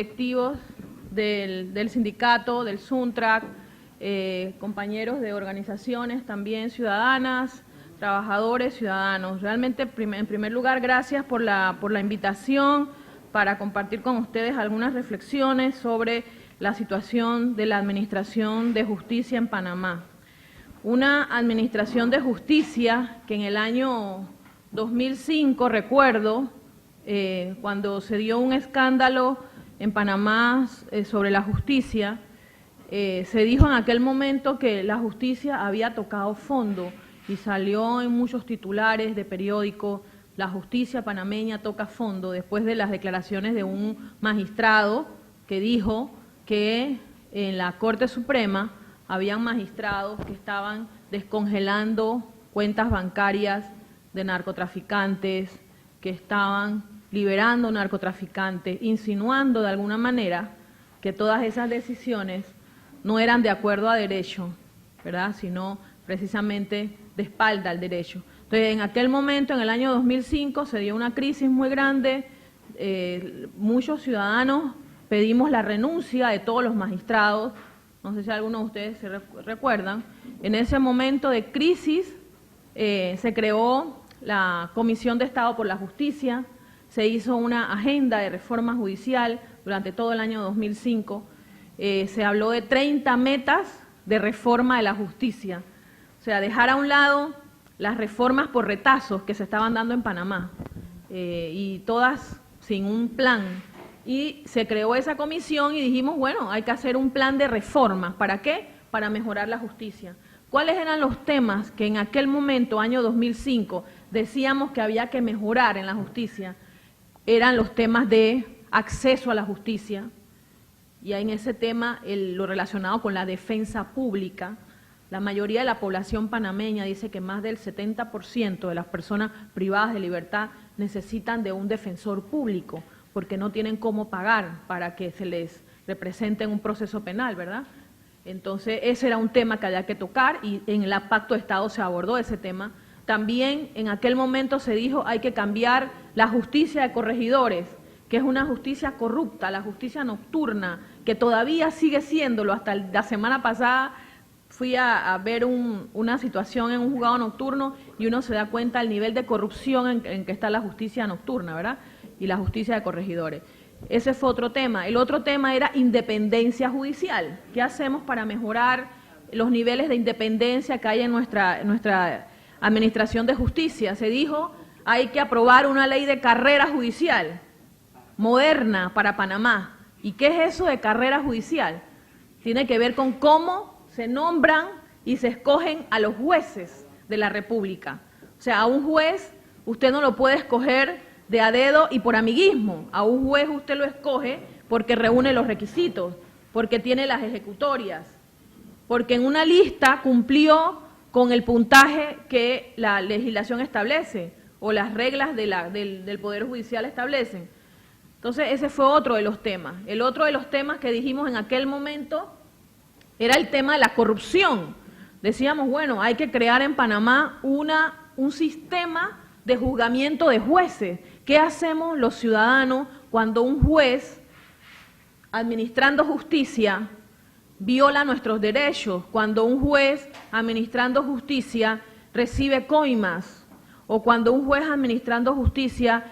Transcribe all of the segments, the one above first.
directivos del sindicato, del SUNTRAC, compañeros de organizaciones también ciudadanas, trabajadores, ciudadanos. Realmente, en primer lugar, gracias por la invitación para compartir con ustedes algunas reflexiones sobre la situación de la Administración de Justicia en Panamá. Una Administración de Justicia que en el año 2005, recuerdo, cuando se dio un escándalo en Panamá sobre la justicia, se dijo en aquel momento que la justicia había tocado fondo y salió en muchos titulares de periódico: la justicia panameña toca fondo, después de las declaraciones de un magistrado que dijo que en la Corte Suprema habían magistrados que estaban descongelando cuentas bancarias de narcotraficantes, que estaban liberando narcotraficantes, insinuando de alguna manera que todas esas decisiones no eran de acuerdo a derecho, ¿verdad?, sino precisamente de espalda al derecho. Entonces, en aquel momento, en el año 2005, se dio una crisis muy grande. Muchos ciudadanos pedimos la renuncia de todos los magistrados. No sé si algunos de ustedes se recuerdan. En ese momento de crisis se creó la Comisión de Estado por la Justicia, se hizo una agenda de reforma judicial durante todo el año 2005. Se habló de 30 metas de reforma de la justicia. O sea, dejar a un lado las reformas por retazos que se estaban dando en Panamá, y todas sin un plan. Y se creó esa comisión y dijimos, bueno, hay que hacer un plan de reformas. ¿Para qué? Para mejorar la justicia. ¿Cuáles eran los temas que en aquel momento, año 2005, decíamos que había que mejorar en la justicia? Eran los temas de acceso a la justicia, y en ese tema lo relacionado con la defensa pública. La mayoría de la población panameña dice que más del 70% de las personas privadas de libertad necesitan de un defensor público, porque no tienen cómo pagar para que se les represente en un proceso penal, ¿verdad? Entonces, ese era un tema que había que tocar, y en el Pacto de Estado se abordó ese tema. También en aquel momento se dijo hay que cambiar la justicia de corregidores, que es una justicia corrupta, la justicia nocturna, que todavía sigue siéndolo. Hasta la semana pasada fui a ver una situación en un juzgado nocturno y uno se da cuenta del nivel de corrupción en que está la justicia nocturna, ¿verdad?, y la justicia de corregidores. Ese fue otro tema. El otro tema era independencia judicial. ¿Qué hacemos para mejorar los niveles de independencia que hay en nuestra Administración de Justicia? Se dijo, hay que aprobar una ley de carrera judicial moderna para Panamá. ¿Y qué es eso de carrera judicial? Tiene que ver con cómo se nombran y se escogen a los jueces de la República. O sea, a un juez usted no lo puede escoger de a dedo y por amiguismo. A un juez usted lo escoge porque reúne los requisitos, porque tiene las ejecutorias, porque en una lista cumplió con el puntaje que la legislación establece o las reglas del Poder Judicial establecen. Entonces, ese fue otro de los temas. El otro de los temas que dijimos en aquel momento era el tema de la corrupción. Decíamos, bueno, hay que crear en Panamá un sistema de juzgamiento de jueces. ¿Qué hacemos los ciudadanos cuando un juez, administrando justicia, viola nuestros derechos? Cuando un juez, administrando justicia, recibe coimas, o cuando un juez, administrando justicia,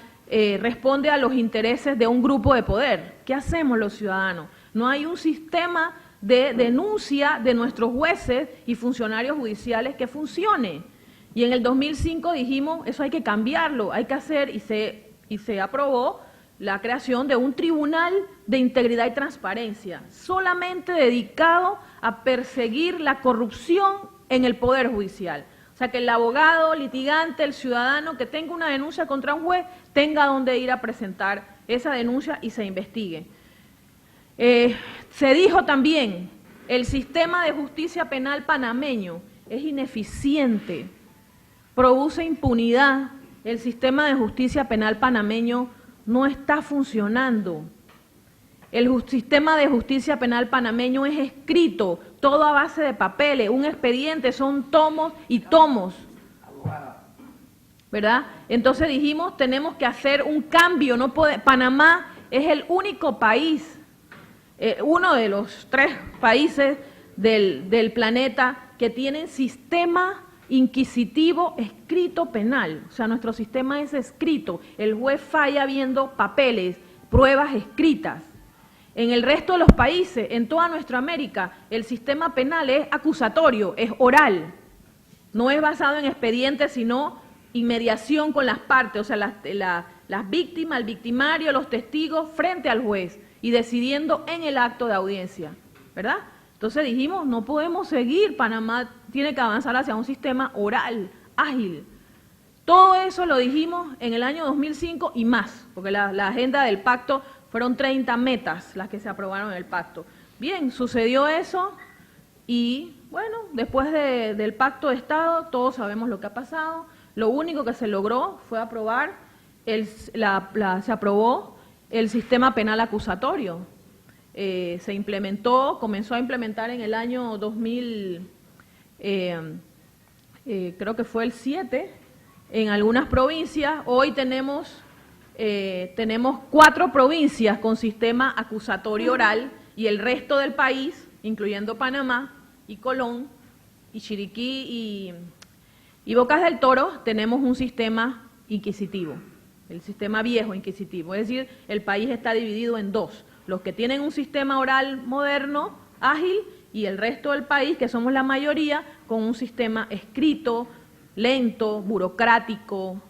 responde a los intereses de un grupo de poder. ¿Qué hacemos los ciudadanos? No hay un sistema de denuncia de nuestros jueces y funcionarios judiciales que funcione. Y en el 2005 dijimos, eso hay que cambiarlo, hay que hacer, y se aprobó la creación de un tribunal de integridad y transparencia, solamente dedicado a perseguir la corrupción en el Poder Judicial. O sea, que el abogado, litigante, el ciudadano que tenga una denuncia contra un juez, tenga donde ir a presentar esa denuncia y se investigue. Se dijo también, el sistema de justicia penal panameño es ineficiente, produce impunidad. El sistema de justicia penal panameño no está funcionando. El sistema de justicia penal panameño es escrito, todo a base de papeles, un expediente son tomos y tomos, ¿verdad? Entonces dijimos, tenemos que hacer un cambio. Panamá es el único país uno de los 3 países del planeta que tienen sistema inquisitivo escrito penal. O sea, nuestro sistema es escrito. El juez falla viendo papeles, pruebas escritas. En el resto de los países, en toda nuestra América, el sistema penal es acusatorio, es oral. No es basado en expedientes, sino inmediación con las partes, o sea, las víctimas, el victimario, los testigos frente al juez y decidiendo en el acto de audiencia, ¿verdad? Entonces dijimos, no podemos seguir, Panamá tiene que avanzar hacia un sistema oral, ágil. Todo eso lo dijimos en el año 2005 y más, porque la agenda del pacto fueron 30 metas las que se aprobaron en el pacto. Bien, sucedió eso y, bueno, después del pacto de Estado, todos sabemos lo que ha pasado. Lo único que se logró fue aprobar, se aprobó el sistema penal acusatorio. Se implementó, comenzó a implementar en el año 2000, creo que fue el 7, en algunas provincias. Hoy tenemos 4 provincias con sistema acusatorio oral y el resto del país, incluyendo Panamá y Colón y Chiriquí y Bocas del Toro, tenemos un sistema inquisitivo, el sistema viejo inquisitivo. Es decir, el país está dividido en 2. Los que tienen un sistema oral moderno, ágil, y el resto del país, que somos la mayoría, con un sistema escrito, lento, burocrático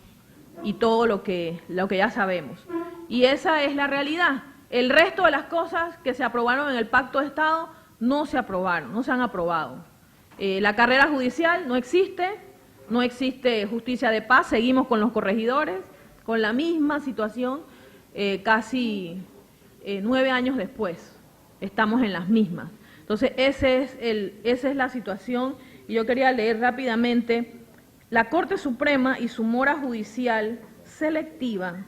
y todo lo que ya sabemos. Y esa es la realidad. El resto de las cosas que se aprobaron en el Pacto de Estado no se aprobaron, no se han aprobado. La carrera judicial no existe justicia de paz, seguimos con los corregidores, con la misma situación, casi 9 años después, estamos en las mismas. Entonces, esa es la situación, y yo quería leer rápidamente. La Corte Suprema y su mora judicial selectiva,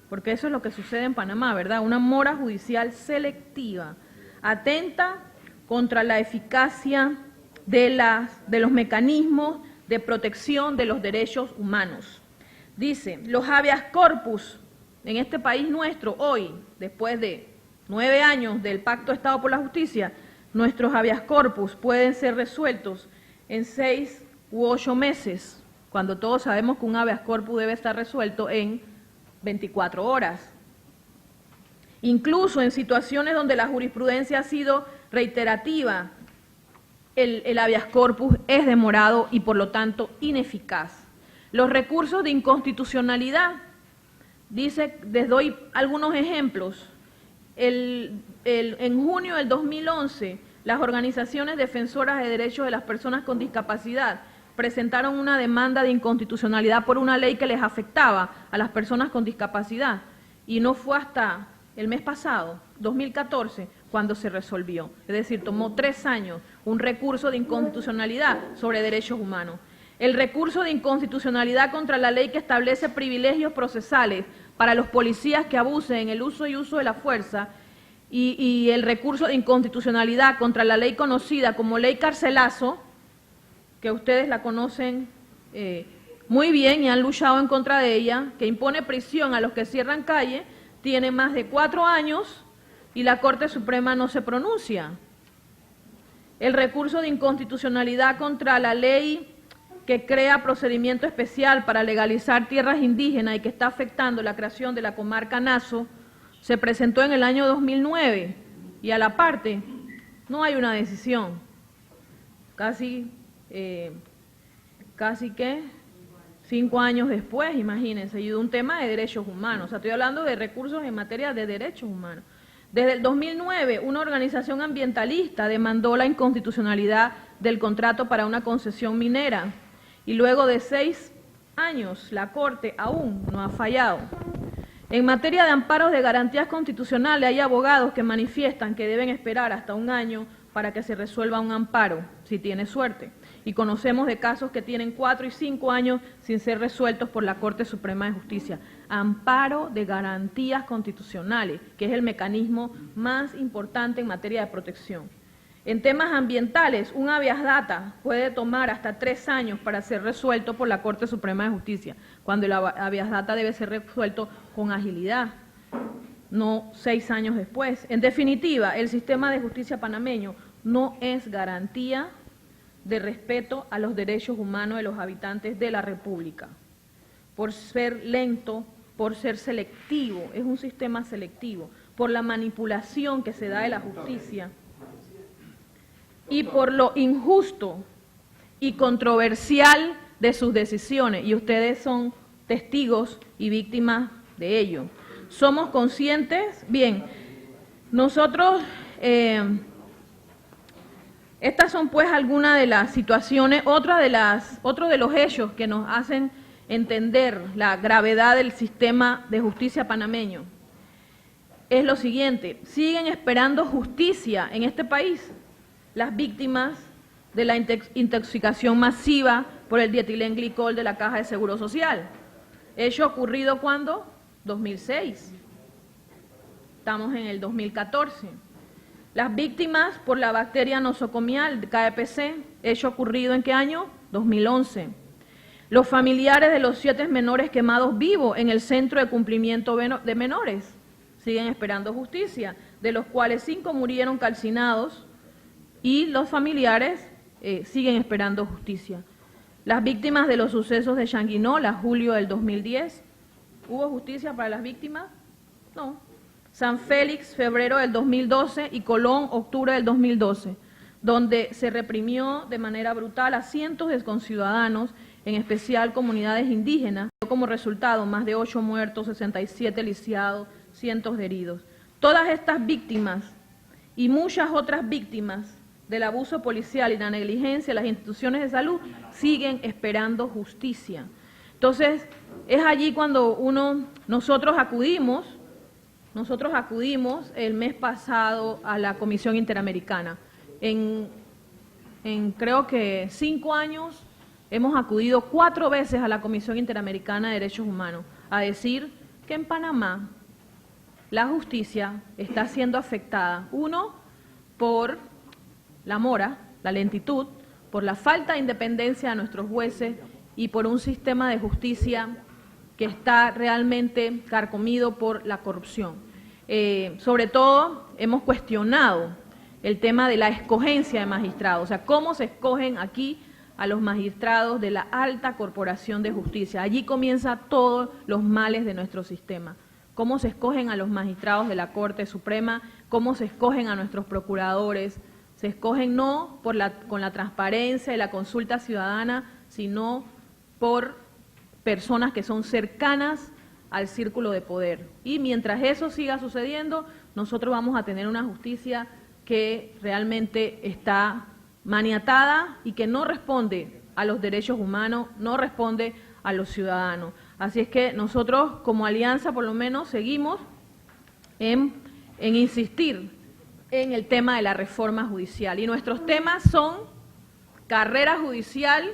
porque eso es lo que sucede en Panamá, ¿verdad? Una mora judicial selectiva, atenta contra la eficacia de los mecanismos de protección de los derechos humanos. Dice, los habeas corpus en este país nuestro, hoy, después de 9 años del Pacto de Estado por la Justicia, nuestros habeas corpus pueden ser resueltos en 6 u 8 meses, cuando todos sabemos que un habeas corpus debe estar resuelto en 24 horas. Incluso en situaciones donde la jurisprudencia ha sido reiterativa, el habeas corpus es demorado y por lo tanto ineficaz. Los recursos de inconstitucionalidad, dice, les doy algunos ejemplos. En junio del 2011, las organizaciones defensoras de derechos de las personas con discapacidad presentaron una demanda de inconstitucionalidad por una ley que les afectaba a las personas con discapacidad, y no fue hasta el mes pasado, 2014, cuando se resolvió. Es decir, tomó 3 años un recurso de inconstitucionalidad sobre derechos humanos. El recurso de inconstitucionalidad contra la ley que establece privilegios procesales para los policías que abusen en el uso y uso de la fuerza, y el recurso de inconstitucionalidad contra la ley conocida como ley Carcelazo, que ustedes la conocen muy bien y han luchado en contra de ella, que impone prisión a los que cierran calle, tiene más de 4 años y la Corte Suprema no se pronuncia. El recurso de inconstitucionalidad contra la ley que crea procedimiento especial para legalizar tierras indígenas y que está afectando la creación de la comarca Naso, se presentó en el año 2009 y a la parte no hay una decisión. Casi que 5 años después, imagínense, y de un tema de derechos humanos. O sea, estoy hablando de recursos en materia de derechos humanos. Desde el 2009, una organización ambientalista demandó la inconstitucionalidad del contrato para una concesión minera, y luego de 6 años, la Corte aún no ha fallado. En materia de amparos de garantías constitucionales, hay abogados que manifiestan que deben esperar hasta 1 año para que se resuelva un amparo, si tiene suerte. Y conocemos de casos que tienen 4 y 5 años sin ser resueltos por la Corte Suprema de Justicia. Amparo de garantías constitucionales, que es el mecanismo más importante en materia de protección. En temas ambientales, un habeas data puede tomar hasta 3 años para ser resuelto por la Corte Suprema de Justicia, cuando el habeas data debe ser resuelto con agilidad. no 6 años después. En definitiva, el sistema de justicia panameño no es garantía de respeto a los derechos humanos de los habitantes de la República. Por ser lento, por ser selectivo, es un sistema selectivo, por la manipulación que se da de la justicia y por lo injusto y controversial de sus decisiones, y ustedes son testigos y víctimas de ello. Somos conscientes, bien, nosotros, estas son pues algunas de las situaciones, otro de los hechos que nos hacen entender la gravedad del sistema de justicia panameño, es lo siguiente: siguen esperando justicia en este país las víctimas de la intoxicación masiva por el dietilenglicol de la Caja de Seguro Social. Hecho ocurrido ¿cuándo? 2006. Estamos en el 2014. Las víctimas por la bacteria nosocomial, KPC, hecho ocurrido ¿en qué año? 2011. Los familiares de los 7 menores quemados vivos en el Centro de Cumplimiento de Menores siguen esperando justicia, de los cuales 5 murieron calcinados y los familiares siguen esperando justicia. Las víctimas de los sucesos de Changuinola, julio del 2010, ¿hubo justicia para las víctimas? No. San Félix, febrero del 2012 y Colón, octubre del 2012, donde se reprimió de manera brutal a cientos de conciudadanos, en especial comunidades indígenas, como resultado más de 8 muertos, 67 lisiados, cientos de heridos. Todas estas víctimas y muchas otras víctimas del abuso policial y la negligencia de las instituciones de salud siguen esperando justicia. Entonces, es allí cuando nosotros acudimos el mes pasado a la Comisión Interamericana. En creo que 5 años hemos acudido 4 veces a la Comisión Interamericana de Derechos Humanos a decir que en Panamá la justicia está siendo afectada, 1, por la mora, la lentitud, por la falta de independencia de nuestros jueces y por un sistema de justicia que está realmente carcomido por la corrupción. Sobre todo, hemos cuestionado el tema de la escogencia de magistrados, o sea, cómo se escogen aquí a los magistrados de la alta corporación de justicia. Allí comienzan todos los males de nuestro sistema. Cómo se escogen a los magistrados de la Corte Suprema, cómo se escogen a nuestros procuradores. Se escogen no con la transparencia y la consulta ciudadana, sino por personas que son cercanas al círculo de poder. Y mientras eso siga sucediendo, nosotros vamos a tener una justicia que realmente está maniatada y que no responde a los derechos humanos, no responde a los ciudadanos. Así es que nosotros como alianza por lo menos seguimos en insistir en el tema de la reforma judicial. Y nuestros temas son carrera judicial,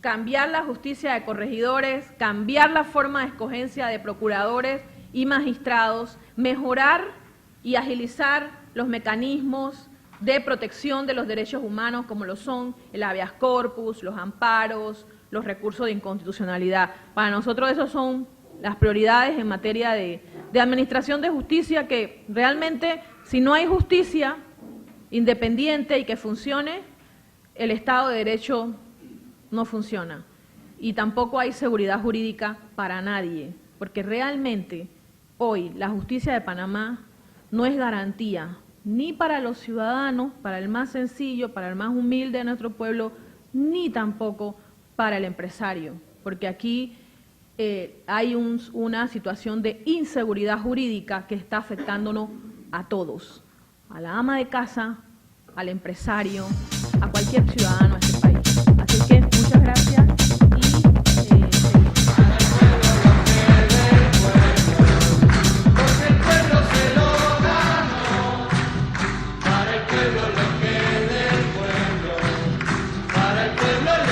cambiar la justicia de corregidores, cambiar la forma de escogencia de procuradores y magistrados, mejorar y agilizar los mecanismos de protección de los derechos humanos como lo son el habeas corpus, los amparos, los recursos de inconstitucionalidad. Para nosotros esos son las prioridades en materia de administración de justicia, que realmente si no hay justicia independiente y que funcione, el Estado de Derecho no funciona. Y tampoco hay seguridad jurídica para nadie, porque realmente hoy la justicia de Panamá no es garantía ni para los ciudadanos, para el más sencillo, para el más humilde de nuestro pueblo, ni tampoco para el empresario, porque aquí hay una situación de inseguridad jurídica que está afectándonos a todos, a la ama de casa, al empresario, a cualquier ciudadano de este país. Así que muchas gracias. Para el pueblo